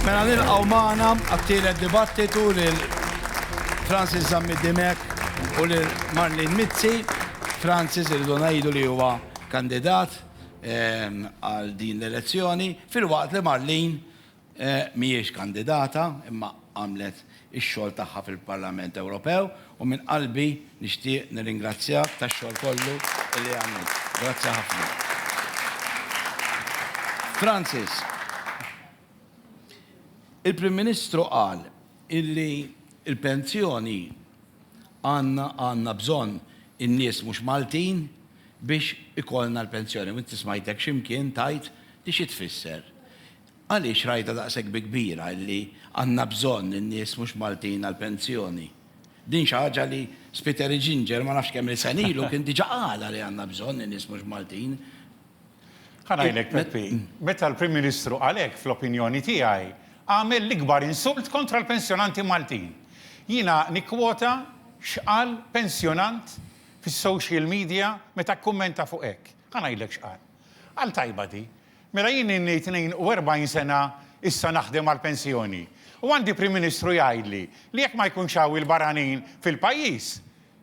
Mela nilqgħu magħna għat-tielet dibattitu lil Francis Zammidimek u lil Marlene Mizzi. Francis irridu ngħidu li huwa kandidat għal din l-elezzjoni fil-waqt li Marlene mhijiex kandidata imma għamlet ix-xogħol tagħha fil-Parlament Ewropew u minn qalbi nixtieq nirringrazzjak tax-xogħol kollu li għamilt. Grazzi ħafna. Francis, il-Prim Ministru qal illi il-pensjoni għandna bżonn in-nies mhux Maltin biex ikollna l-pensjoni. U inti smajtek x'imkien tajt li xi tfisser. Għaliex rajta daqshekk bi kbira illi għandna bżonn in-nies mhux Maltin għall-pensjoni. Din xi ħaġa li Spiteri Ginger ma nafx kemm li senilu kien diġà qala li għandna bżonn in-nies mhux Maltin. Ħanajlek, Peppi, meta l-Prim Ministru għalhekk fl-opinjoni tiegħi għamel l-ikbar insult kontra l-pensjonanti Maltin. Jiena nikkwota x'qal pensjonant fis-social media meta kkummenta fuq hekk. Ħanajlek x'qal. Għal tajba di. Mela jien inni 42 sena issa naħdem għall-pensjoni. U għandi Prim Ministru jgħidli li jekk ma jkunx hawn il-baranin fil-pajjiż,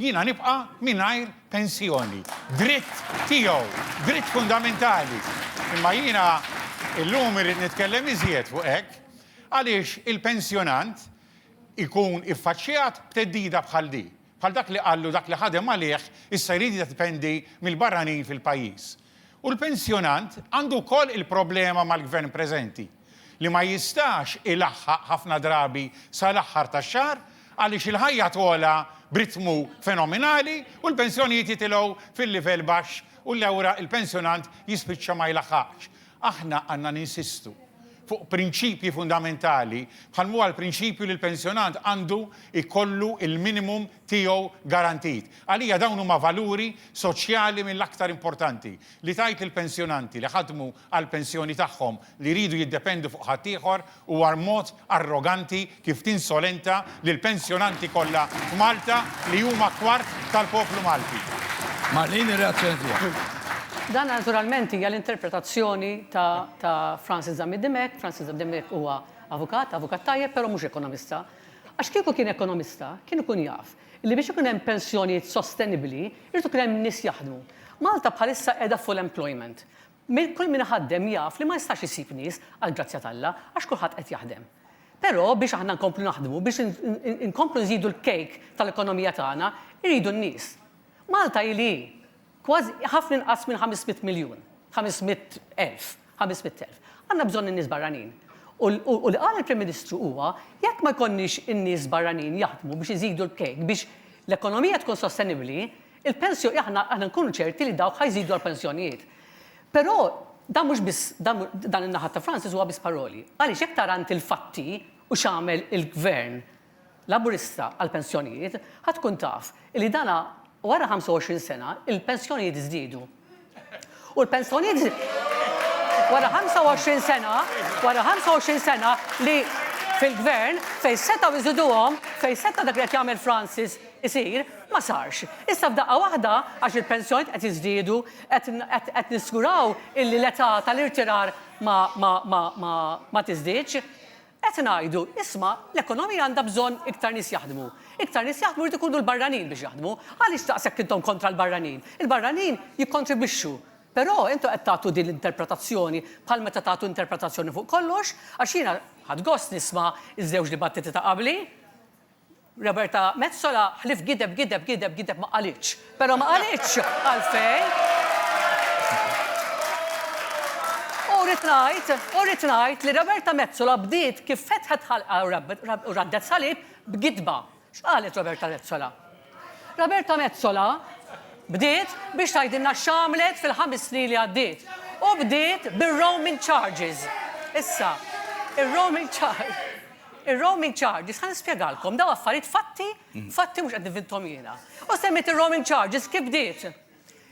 jiena nibqa' mingħajr pensjoni. Dritt tiegħu, dritt fundamentali. Imma jiena illum irid nitkellem iżjed fuq hekk għaliex il-pensjonant ikun iffaċċjat b'teddida bħal di. Bħal dak li qallu dak li ħadem għalih issa jrid jiddependi mill-barranin fil-pajjiż. U l-pensjonant għandu wkoll il-problema mal-gvern preżenti li ma jistax ilaħħaq ħafna drabi sal-aħħar tax-xahar għaliex il-ħajja twola b'ritmu fenomenali u l-pensjonijiet jitilgħu fil-livell baxx u l-ewra il-pensjonant jispiċċa ma jlaħħaqx. Aħna għandna ninsistu fuq prinċipji fundamentali bħal huwa l-prinċipju li l-pensjonant għandu ikollu il-minimum tiegħu garantit. Għalija dawn huma valuri soċjali mill-aktar importanti li tajt il-pensjonanti li ħadmu għall-pensjoni tagħhom li jridu jiddependu fuq ħaddieħor huwa mod arroganti kif tinsolenta lil pensjonanti kollha f'Malta li huma kwart tal-poplu Malti. Marlene, ir-reazzjoni tiegħek. Dan naturalment hija l-interpretazzjoni ta' Francis Zammidimek. Francis Zammidimek huwa avukat tajjeb, però mhux ekonomista. Għax kieku kien ekonomista, kien ikun jaf li biex ikun hemm pensjonijiet sostenibbli, irid ikun hemm nies jaħdmu. Malta bħalissa qiegħda full employment. Kull min ħaddem jaf li ma jistax isib nies għal grazzja talla għax kulħadd qed jaħdem. Però biex aħna nkomplu naħdmu, biex inkomplu nżidu l-kejk tal-ekonomija tagħna, iridu n-nies. Malta ili kważi ħafna inqas minn 500 miljun, 500,000. Għandna bżonn in-nies barranin. U li qal il-Prim Ministru huwa jekk ma jkollniex in-nies barranin jaħdmu biex iżidu l-kejk biex l-ekonomija tkun sostenibbli, il-pensjoni aħna nkunu ċerti li dawk ħajżidu l-pensjonijiet. Però dan mhux biss dan in-naħa ta' Francis huwa biss paroli. Għaliex jekk tarant il-fatti u x'għamel il-gvern laburista għall-pensjonijiet, ħadd tkun taf li dana wara 25 sena, il-pensjonijiet żdiedu. U l-pensjonijiet wara 25 sena li fil-gvern fejn setgħu iżiduhom, fejn seta' dak li qed jagħmel Francis isir, ma sarx. Issa f'daqqa waħda għax il-pensjonijiet qed jiżdiedu, qed niskuraw illi l-età tal-irtirar ma tiżdiedx. Qed ngħidu, isma' l-ekonomija għandha bżonn iktar nies jaħdmu. Iktar nies jaħdmu jrid ikunu l-barranin biex jaħdmu. Għaliex taqsek intom kontra l-barranin? Il-barranin jikkontribwixxu. Però intu qed tagħtu din l-interpretazzjoni bħal meta tagħtu interpretazzjoni fuq kollox, għax jiena ħadd gost nisma' iż-żewġ dibattiti ta' qabli. Roberta Metsola ħlif gideb ma qalitx. Però ma qalitx għalfejn. U rrid ngħid li Roberta Metsola bdiet kif fetħet ħalqa u raddet salib b'gidba. X'qalet Roberta Metsola? Roberta Metsola bdiet biex tgħidilna x'għamlet fil-5 snin li għaddiet. U bdiet bir-roaming charges. Issa, ir-roaming charges, ħan nispjegalkom, daw affarijiet fatti mhux qed nivintom jiena. U semmit ir-roaming charges kif bdiet.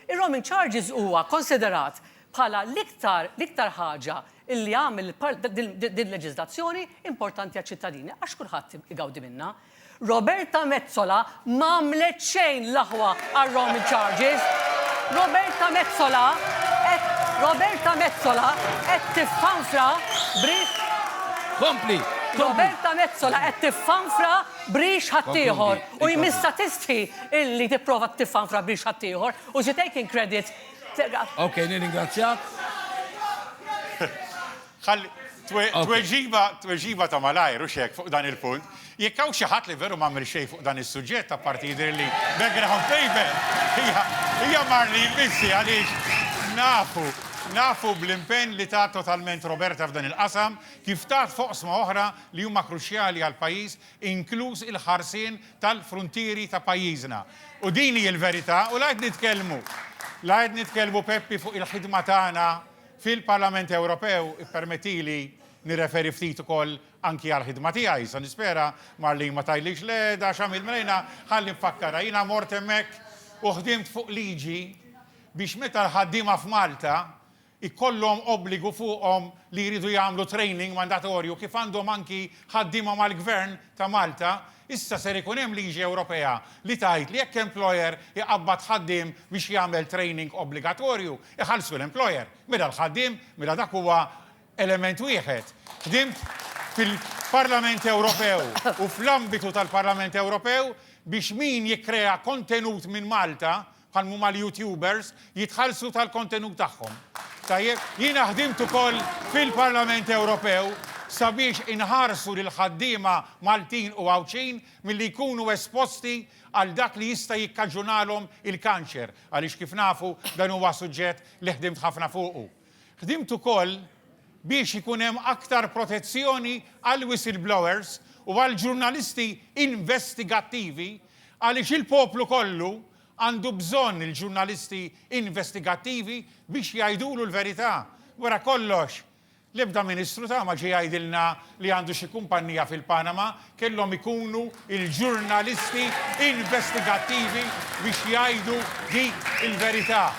Ir-roaming charges huwa konsiderat bħala l-iktar ħaġa illi għamil din leġiżlazzjoni importanti għaċ-ċittadini, għax kulħadd igawdi minnha. Roberta Metsola m'għamlet xejn l-aħwa għar-roaming charges. Roberta Metsola qed tiffanfra Kompli. Roberta Mezzola qed tiffanfra brix ħaddieħor u jmissa tistħi illi tipprova tiffanfra brix ħaddieħor u she taking credit. Ok, nirringrazzjak. Ħalli, tweġiba ta' malajr u xek fuq dan il-punt. Jekk hawn xi ħadd li veru m'għamel xejn fuq dan is-suġġett ta' parti jidher li background paper hija Marlene Mizzi għaliex nafu bl-impenn li ta' totalment Roberta f'dan il-qasam kif tat foqsma oħra li huma kruċjali għal pajjiż inkluż il-ħarsien tal-frontieri ta' pajjiżna. U din hi l-verità u lajt nitkellmu Peppi fuq il-ħidma tagħna fil-Parlament Ewropew ippermettili nirreferi ftit ukoll anki għal ħidma tiegħi. Sa nispera Marlene ma tajlix leda x'għamil mrejna ħalli nfakkara. Jiena mort hemmhekk u ħdimt fuq liġi biex meta l-ħaddiema f'Malta ikollhom obbligu fuqhom li jridu jagħmlu training mandatorju kif għandhom anki ħaddiema mal-Gvern ta' Malta, issa ser ikun hemm liġi Ewropea li tgħid li jekk employer iqabbad ħaddiem biex jagħmel training obbligatorju, iħallsu l-employer. Mela l-ħaddiem, mela dak huwa element wieħed. Ħdimt fil-Parlament Ewropew u fl-ambitu tal-Parlament Ewropew biex min jikkrea kontenut minn Malta bħal huma l-YouTubers jitħallsu tal-kontenut tagħhom. Tajjeb, jiena ħdimt ukoll fil-Parlament Ewropew sabiex inħarsu lil ħaddiema Maltin u Għawċin milli jkunu esposti għal dak li jista' jikkaġunalhom il-kanċer għaliex kif nafu dan huwa suġġett li ħdimt ħafna fuqu. Ħdimt ukoll biex ikun hemm aktar protezzjoni għal whistleblowers u għal ġurnalisti investigattivi għaliex il-poplu kollu għandu bżonn il-ġurnalisti investigattivi biex jgħidulu l-verità. Wara kollox, l-ebda ministru ta' ma ġie jgħidilna li għandu xi kumpanija fil-Panama kellhom ikunu il-ġurnalisti investigattivi biex jgħidu dik il-verità.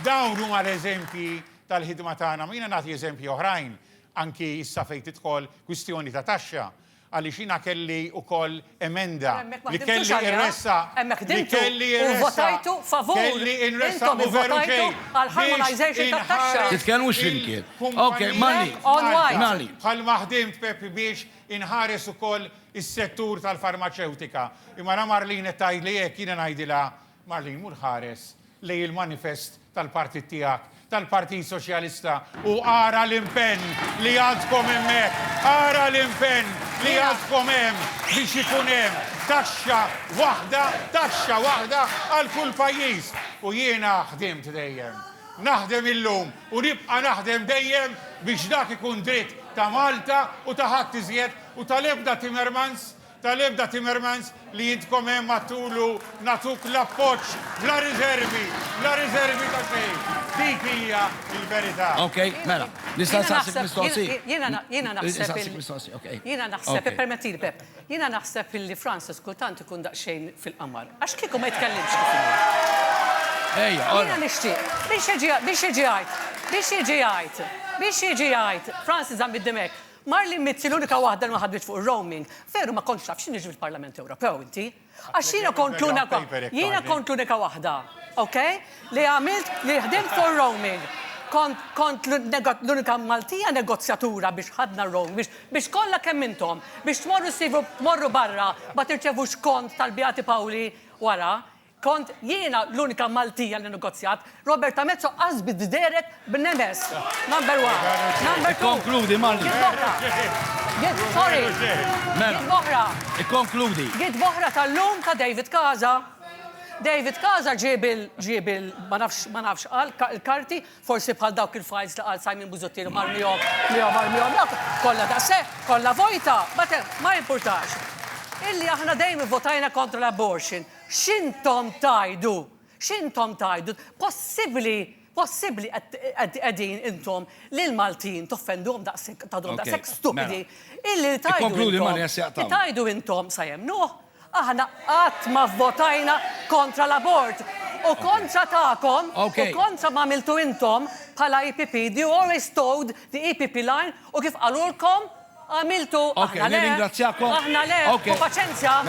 Dawn huma l-eżempji tal-ħidma tagħna. Jiena nagħti eżempji oħrajn anki issa fejn tidħol kwistjoni ta' taxxa. Għaliex jiena kelli wkoll emenda li kelli irressa votajtu favur. Kelli irressa u veru ġej għal-harmonization tat-taxxa. Titkellmu x'flimkien. Ok, Mali. Bħalma ħdimt Peppi biex inħares ukoll is-settur tal-farmaceutika. Imma Marlene tgħidli hekk jiena ngħidilha Marlene mur ħares lej il-manifest tal-partit tiegħek tal-Partit Soċjalista u ara l-impenn li għandkom hemmhekk, ara l-impenn li għandkom hemm biex ikun hemm taxxa waħda għal kull pajjiż. U jiena ħdimt dejjem. Naħdem illum u nibqa' naħdem dejjem biex dak ikun dritt ta' Malta u ta' ħadd iżjed u tal-ebda Timmermans li jintkom hemm matulu natuk l-appoġġ bla riservi ta' xejn. Dik hija l-verità. Ok, mela. Nista' nsaqsik mistoqsija. Jiena naħseb, permettili Pep, jiena naħseb illi Francis kultant ikun daqsxejn fil-qamar. Għax kieku ma jitkellimx kif Ejja, jiena nixtieq biex jiġi jgħid Francis għam bid-demek. Marlene Mizzi l-unika waħda li ma ħadbit fuq roaming. Veru ma kontx taf x'niġi fil-Parlament Ewropew inti. Għax jiena kont l-unika waħda, ok? Li ħdimt fuq roaming. Kont l-unika Maltija negozjatura biex ħadna roaming, biex kollha kemm intom, biex tmorru barra ma tirċevux kont tal-Beati Pawli wara. Kont jiena l-unika Maltija li negozjat, Roberta Mezzo qasbit deret b'nemes. Number 1. Number 2. Konkludi, Marlene. Gid boħra tal-lum ta' David Kaza. David Kaza ġiebil ma nafx il-karti, forsi bħal dawk il-files li qal Simon Busuttil marmijom, kollha daqse, kollha vojta, ma jimpurtax. Illi aħna dejjem votajna kontra l-abortion. X'intom tajdu? Possibbli qegħdin intom lil Maltin toffenduhom daqshekk stupidi. Illi tajdu intom sa jemnuh. Aħna qatt ma votajna kontra l-abort. U kontra tagħkom, u kontra ma għamiltu intom bħala EPP, you always toed the EPP line u kif qalulkom għamiltu aħna le, u paċenzja,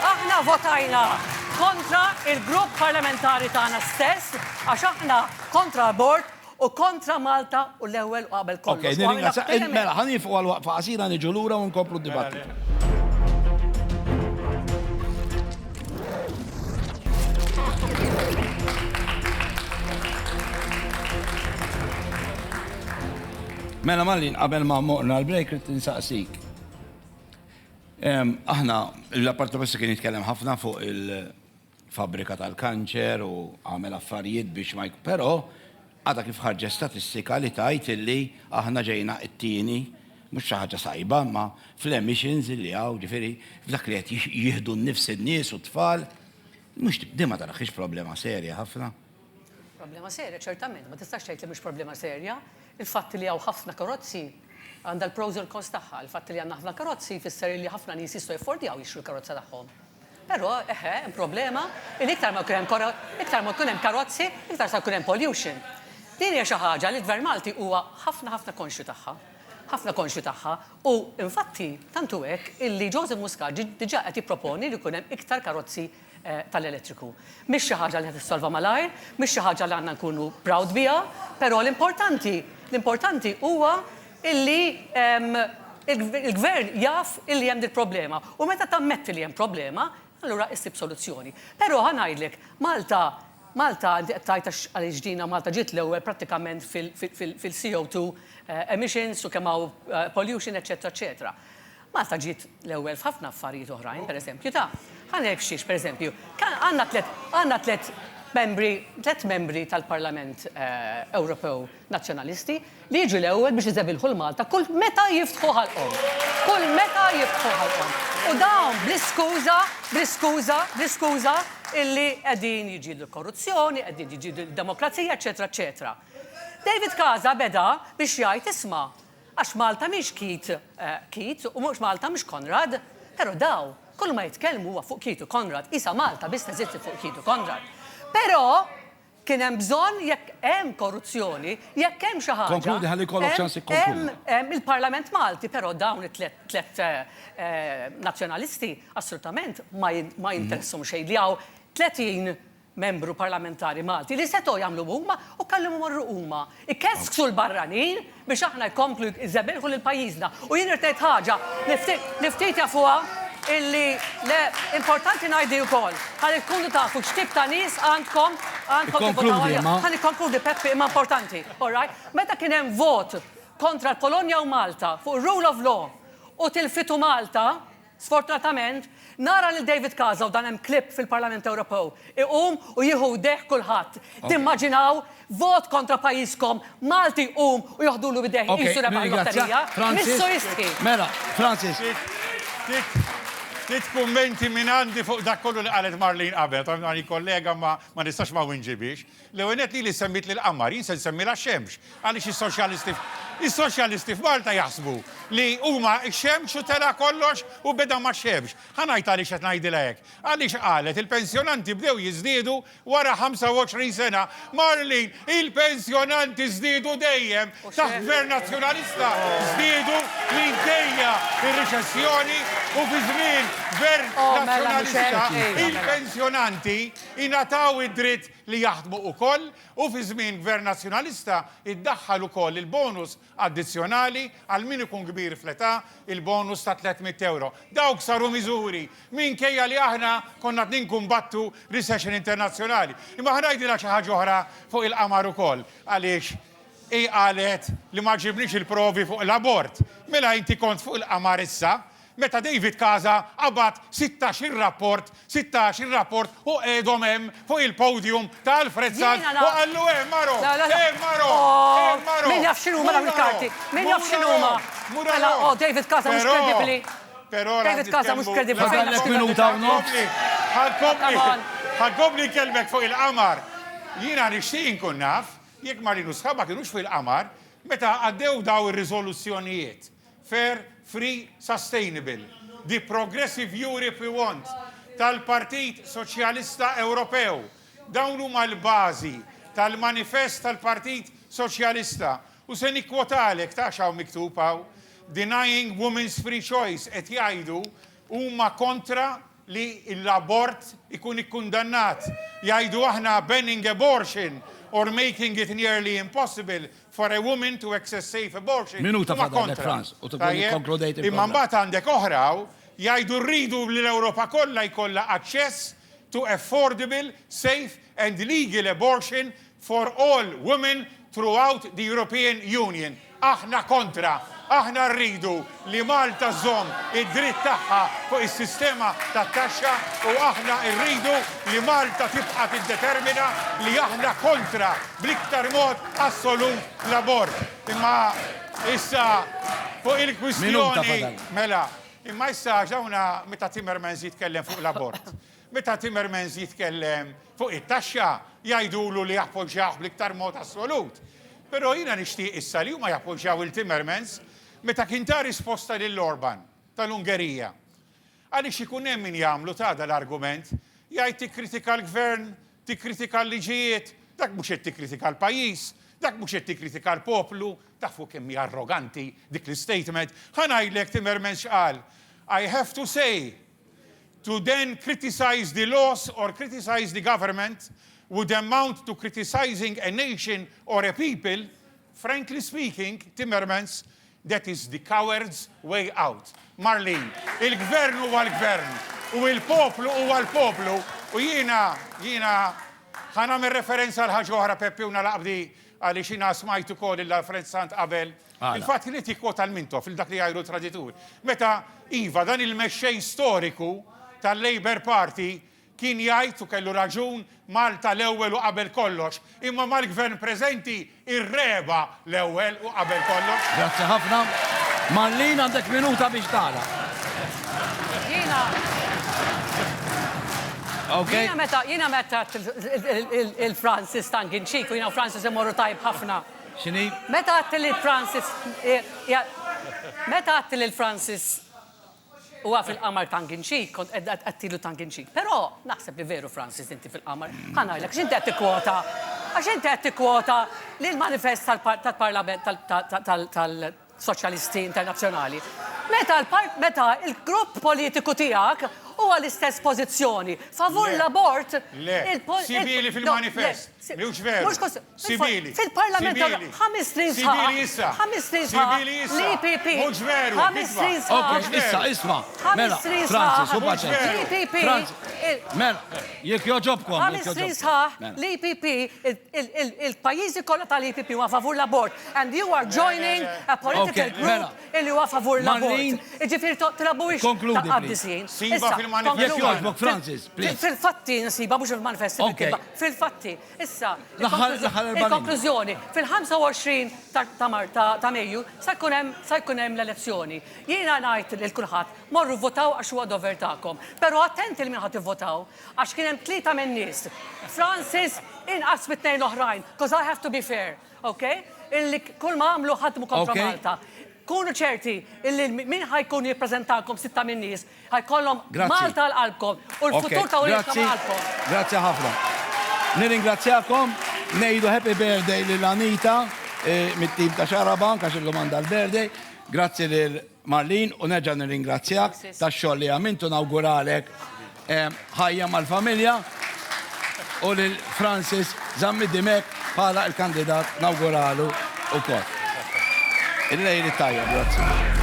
aħna votajna kontra il-grupp parlamentari tagħna stess, għax aħna kontra abort u kontra Malta u l-ewwel u qabel kollox. Ok, nirringrazzja. Mela, ħanifqu għal-waqfa qasira niġu lura u nkomplu d-dibattitu. Mela Marlin, qabel ma moqna l-break, rrit nsaqsik. Aħna, l-appartu bessa kien jitkellem ħafna fuq il-fabrika tal-kanċer u għamel affarijiet biex ma jkun. Però, għada kif ħarġa statistika li tajt illi aħna ġejna it-tieni, mux xaħġa sajba, ma fl-emissions illi għaw, ġifiri, f'dak li għet jihdu n-nifs id-nies u t-tfal, mux dimma taraħx problema serja ħafna. Problema serja, ċertament, ma tistax tgħid li mhux problema serja. Il-fatt li hawn ħafna karozzi għandha l-pros u l-cons tagħha. Il-fatt li għandna ħafna karozzi jfisser li ħafna nies jistgħu jaffordjaw jixtru l-karozza tagħhom. Però hemm problema li iktar ma jkun hemm karozzi, iktar sa jkun hemm pollution. Din hija xi ħaġa li l-Gvern Malti huwa ħafna konxju tagħha. Ħafna konxju tagħha u infatti tantu hekk illi Joseph Muscat diġà qed jipproponi li jkun hemm iktar karozzi tal-elettriku. Mhix xi ħaġa li qed issolva malajr, mhix xi ħaġa li għandna nkunu proud biha, però l-importanti huwa illi il-gvern jaf illi hemm il-problema. U meta tammetti li hemm problema, allura issib soluzzjoni. Però ħanajdlek, Malta tajta għaliex ġdina Malta ġiet l-ewwel prattikament fil-CO2 emissions u kemm hawn pollution, eċetera. Malta ġiet l-ewwel f'ħafna affarijiet oħrajn, pereżempju ħanerf xiex, pereżempju, għandna tliet membri tal-Parlament Ewropew Nazzjonalisti li jiġu l-ewwel biex iżebilħu l-Malta kull meta jiftħu ħalqhom. Kull meta jiftħu ħalqhom. U dawn bl-iskuża illi qegħdin jiġidu l-korruzzjoni, qegħdin jiġidu l-demokrazija, eċetera. David Casa beda biex jgħid isma' għax Malta mhix Kit u mhux Malta mhux Konrad, però daw kull ma jitkellmu huwa fuq Kit u Konrad, isa Malta biss teżisti fuq Kit u Konrad. Però kien hemm bżonn jekk hemm korruzzjoni, jekk hemm xi ħaġa. Konkludi ħalli jkollok ċans ikkonkludi. Hemm il-Parlament Malti, però dawn it-tliet nazzjonalisti assolutament ma jinteressum xejn li hawn 30 membru parlamentari Malti li setgħu jagħmlu huma u kellhom imorru huma. Ikesksu l-barranin biex aħna jkomplu jżebbilħu lil pajjiżna. U jien irtejt ħaġa li ftit jafuha illi importanti ngħidi wkoll. Ħalli tkunu tafu x'tip ta' nies għandkom ħalli konkludi Peppi imma importanti. All right? Meta kien hemm vot kontra l-Polonja u Malta fuq rule of law u tilfitu Malta, sfortunatament, nara lil David Casa u dan hemm klipp fil-Parlament Ewropew iqum u jieħu deħ kulħadd. Timmaġinaw vot kontra pajjiżkom Malti u joħdulu bideħ jisu rebaħ l-lotterija. Missu jistħi. Mela, Francis. Tit kummenti minn għandi fuq dak kollu li qalet Marlin qabel, għani kollega ma nistax ma winġibiex. L-għenet li semmit li l-qammar, jinsen semmi la xemx, għalix il-soċjalisti f'Malta jaħsbu li huma xemx u tela kollox u beda ma xemx. Ħanajt għalix qed ngħidilek. Għalix qalet il-pensjonanti bdew jiżdiedu wara 25 sena. Marlin, il-pensjonanti żdiedu dejjem taħt gvern nazzjonalista żdiedu minkejja ir-riċessjoni u fi żmien gvern nazzjonalista il-pensjonanti ingħataw id-dritt li jaħdmu ukoll u fi żmien gvern nazzjonalista iddaħħal ukoll il-bonus addizzjonali għal min ikun kbir fl-età, il-bonus ta' 300 euro. Dawk saru miżuri minkejja li aħna konna ninkumbattu recession internazzjonali. Imma ħanajdilha xi ħaġa oħra fuq il-qamar ukoll għaliex qalet li ma ġibniex il-provi fuq l-abort. Mela inti kont fuq il-qamar issa, meta David Casa qabad 16 rapport u qegħdhom hemm fuq il-podium tal-Alfred Sand u qallu Maro. Min jaf x'inhuma dawn il-karti? Min jaf x'inhuma? Mela, David Casa mhux kredibbli. David Casa mhux kredibbli. Fadallek minuta u nofs. Ħaggobli kelmek fuq il-qamar. Jiena nixtieq inkun naf jekk Marlin u sħabha kienux fuq il-qamar meta għaddew daw ir-riżoluzzjonijiet. Fair, free, sustainable. The progressive Europe we want. Tal-Partit Soċjalista Ewropew. Dawn huma l-bażi tal-manifest tal-Partit Soċjalista. U se nikkwotalek ta' xaw miktub hawn, denying women's free choice qed jgħidu huma kontra li l-abort ikun ikkundannat. Jgħidu aħna banning abortion or making it nearly impossible for a woman to access safe abortion. Minuta huma fadal, kontra. Franz, u tkun Tajjeb? ikkonkludejt il-problem. Imma mbagħad għandek oħraw jgħidu rridu li l-Ewropa kollha jkollha aċċess to affordable, safe and legal abortion for all women throughout the European Union. Aħna kontra. Aħna rridu li Malta żomm id-dritt tagħha fuq is-sistema tat-taxxa u aħna rridu li Malta tibqa' tiddetermina li aħna kontra bl-iktar mod assolut l-abort. Imma issa fuq il-kwistjoni mela, imma issa ġewna meta Timmermans jitkellem fuq l-abort. Meta Timmermans jitkellem fuq it-taxxa jgħidulu li jappoġġjah bl-iktar mod assolut. Però jiena nixtieq issa li huma jappoġġjaw il-Timmermans meta kien ta' risposta lill-Orban tal-Ungerija. Għaliex ikun hemm min jagħmlu ta' l-argument jgħid tikkritika l-gvern, tikkritika l-liġijiet, dak mhux qed tikkritika l-pajjiż, dak mhux qed tikkritika l-poplu, tafu kemm hija arroganti dik l-statement. Ħanajdlek Timmermans qal, I have to say to then criticize the laws or criticize the government would amount to criticizing a nation or a people, frankly speaking, Timmermans, that is the coward's way out. Marlene, il-gvern huwa l-gvern u il-poplu huwa l-poplu u jiena ħanam ir-referenza l-ħaġa oħra Peppi u nalaqbdi għaliex jiena smajtu kol il-Frezzant qabel. Il-fatt li tikkota l-Mintoff il-dak li jgħidu traditur. Meta iva dan il-mexxej storiku tal-Labour Party kien jgħid u kellu raġun Malta l-ewwel u qabel kollox, imma mal-gvern preżenti ir-reba l-ewwel u qabel kollox. Grazzi ħafna. Marlin għandek minuta biex tara. Jiena meta il-Francis tangin ċik u jiena Francis imorru tajb ħafna. X'inhi? Meta għattil il-Francis u fil-qamar tangin ċik, kont għattilu tangin ċik. Pero naħseb li veru Francis inti fil-qamar. Ħanajlek, x'inti għatti kwota? Għax inti għatti kwota li l-manifest tal-Parlament tal-Soċjalisti Internazzjonali. Meta il-grupp politiku tiegħek huwa l-istess pożizzjoni. Favur l-abort. Le, sibili fil-manifest. Mhux veru. Sibili. Fil-Parlament ħames snin sħaħ. Sibili issa. ħames snin sħaħ. Sibili issa. L-IPP. Mhux veru. ħames snin sħaħ. Issa, isma. Mela, ħames snin Francis, u sħaħ. baċet. L-IPP. Mela, jekk joġobkom. ħames snin sħaħ. L-IPP, il-pajjiżi kollha tal-IPP huwa favur l-abort. And you are joining a political group illi huwa favur l-abort. Ġifieri tilabux Konkludi, taqabdisin. Siba fil-manifest. Jekk joġbok, Francis, please. Fil-fatti nsiba mhux il-manifest. Fil-fatti. Issa, il-konklużjoni, fil-25 ta' Mejju sa jkun hemm l-elezzjoni. Jiena ngħid lil kulħadd morru votaw għax huwa dover tagħkom. Però attenti li min ħadd ivvotaw għax kien hemm tlieta minn nies. Francis inqas mit-tnejn oħrajn, because I have to be fair, okay? Illi kull ma għamlu ħadmu kontra Malta. Kunu ċerti illi min ħajkun jippreżentalkom sitta minn nies ħajkollhom Malta l-qalbkom u l-futur ta' ulejka malkom. Grazzi ħafna. Nirringrazzjakom, ngħidu happy birthday lil Anita mit-tim ta' Xarabank għax illum għandha l-birthday. Grazzi lil Marlin u nerġa' nirringrazzjak tax-xogħol li għamiltu nawguralek ħajja mal-familja u lil Francis Zammi Dimek bħala l-kandidat nawguralu wkoll. Il-lejli tajja, grazzi.